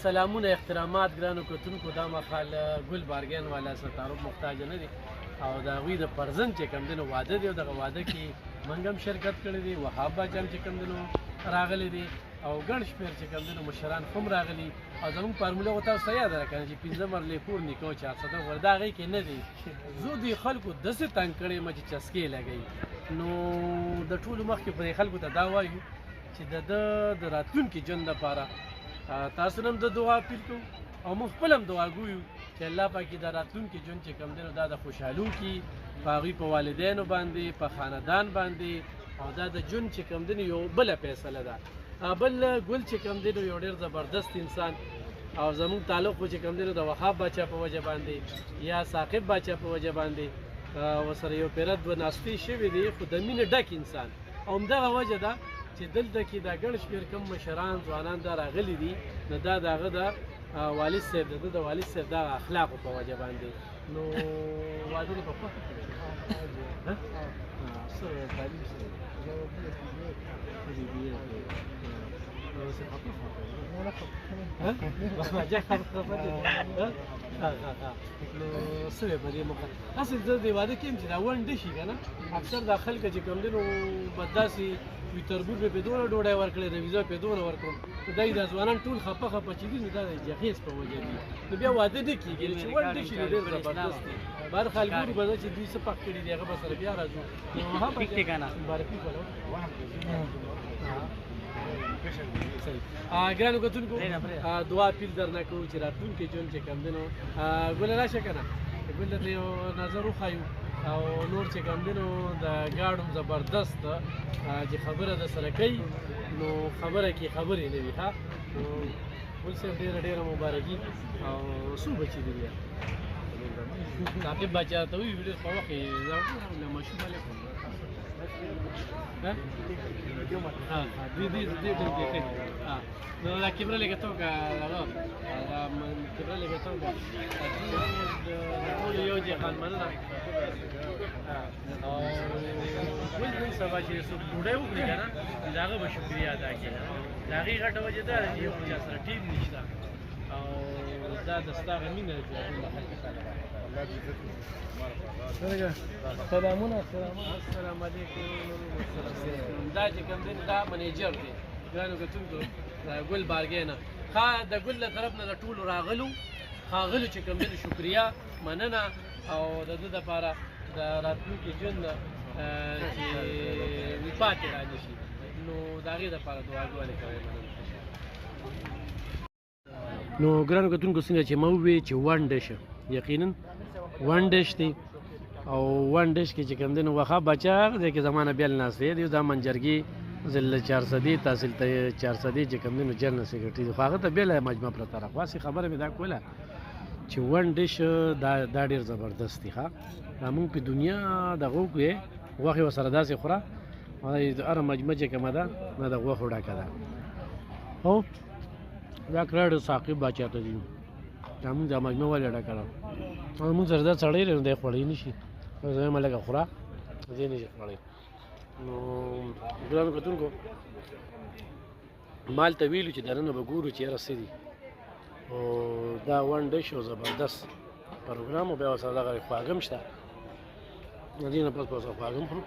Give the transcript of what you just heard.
سلامونه احترامات ګرانو کتونکو دا مخال ګل بارګین والا سره تعارف محتاج نه دي او د هغوی د پرزن چې کوم دی نو واده دی او دغه واده کې موږ هم شرکت کړی دی وهاب باچا هم چې کوم دی نو راغلی دی او ګڼ شمېر چې کوم دی نو مشران هم راغلي او زموږ فارموله خو تاسو ته یاده ده که نه چې پنځه مرلې کور نیکه او 400 ور دا هغې کې نه دی زه دې خلکو داسې تنګ کړی یم چې چسکې لګوي نو د ټولو مخکې په دې خلکو ته دا وایو چې د ده د راتلونکي ژوند لپاره تاسو هم د دعا اپیل کوو او موږ خپل هم دعا ګویو چې الله پاک د راتلونکي ژوند چې کوم دی نو دا د خوشحالو کي په هغوی په والدینو باندې په خاندان باندې او دا د ژوند چې کوم دی نو یو بله فیصله ده بل ګل چې کوم دی نو یو ډېر زبردست انسان او زموږ تعلق خو چې کوم دی نو د وهاب باچا په وجه باندې یا ثاقب باچا په وجه باندې ورسره یو پیره دوه ناستې شوي دي خو د مینې ډک انسان او همدغه وجه ده چې دلته کې دا ګڼ شمېر کم مشران ځوانان دا راغلي دي نو دا د هغه د والد صاحب د والد صاحب دغه اخلاقو په وجه باندې نو واده دې په خوښه کړی څه تعلیم نو څه وی په دې موقع اصل زه دې واده کې یم چې دا ونډه شي که نه اکثر دا خلک چې کوم دی نو به داسې وي تربور مې پې دونه ډوډۍ ورکړې رویزه پې دونه ورکړم نو دا دا ځوانان ټول خفه خفه چې دي نو دا د جهیز په وجه دي نو بیا واده نه کېږي چې ونډه شي نو ډېر زبردست دی بهر خلکو به زه چې دوی څه پخ کړي دي هغه به سره بیا راځو مبارکي کولو ګرانو کتونکو دعا اپیل درنه کوو چې راتلونکي ژوند چې کوم دی نو ګله راشه که نه ګل ته یو نظر وښایو او نور چې کوم دی نو د ګاډو زبردست چې خبره د سره کوي نو خبره کې خبرې نه وي ښه نو ګل صاحب ډېره مبارکي او څو بچي دي بیا ثاقب باچا ته وایي ډېر په وخت یې مشهور علیکم no, la quiebra le que toca, la quiebra le que toca. Yo llegan manana. ولې سبا چې څوک ډوډۍ وکړي که نه د هغه به شکریا ادا کړي د هغې غټه وجه دا ده چې یو خو چا سره ټیم نشته او دا د ستا هغه مینه ده چې هغوی له خلکو سره سلامونه السلام علیکم دا چې کوم دی دا منیجر دی ګرانو کتونکو د ګل بارګی نه ښه د ګل له طرف نه د ټولو ښاغلو چې کوم دی شکریا مننه او د ده دپاره د راتلونکي ژوند نه چې پاتې را نه شي نو د هغې دپاره دعاګانې کوئ مننه نو ګرانو کتونکو څنګه چې ما وویې چې ون ډش یقینا ون ډش دی او ون ډش کې چې کوم دی نو وهاب باچا هغه ځای کې زمانه بیل ناست دی دا منجرګي ضلع 400 تحصیل 400 چې کوم دی نو جنرال سیکرټري دی خو هغه ته بیله مجمع پرته راغله خاصې خبره مې دا کوله چې ون ډش دا ډېر زبردست دی ښه دا مونږ په دنیا دغه وکړې غوښې ورسره داسې خوره هره مجمع چې کومه ده نه د غوښو ډکه ده هو دا کراډ ثاقب باچا ته دي دا مونږ دا مجمع ولې ډکه ده او مونږ سره دا سړی دی نو دی خوړی نه شي زه یم لږه خوره دی نه شي خوړی نو ګرانو کتونکو مال ته ویلو چې دننه به ګورو چې یاره څه دي او دا ون ډش او زبردست پروګرام او بیا ورسره دغه خواږه هم شته د دې نه پس به ورسره خواږه هم خورو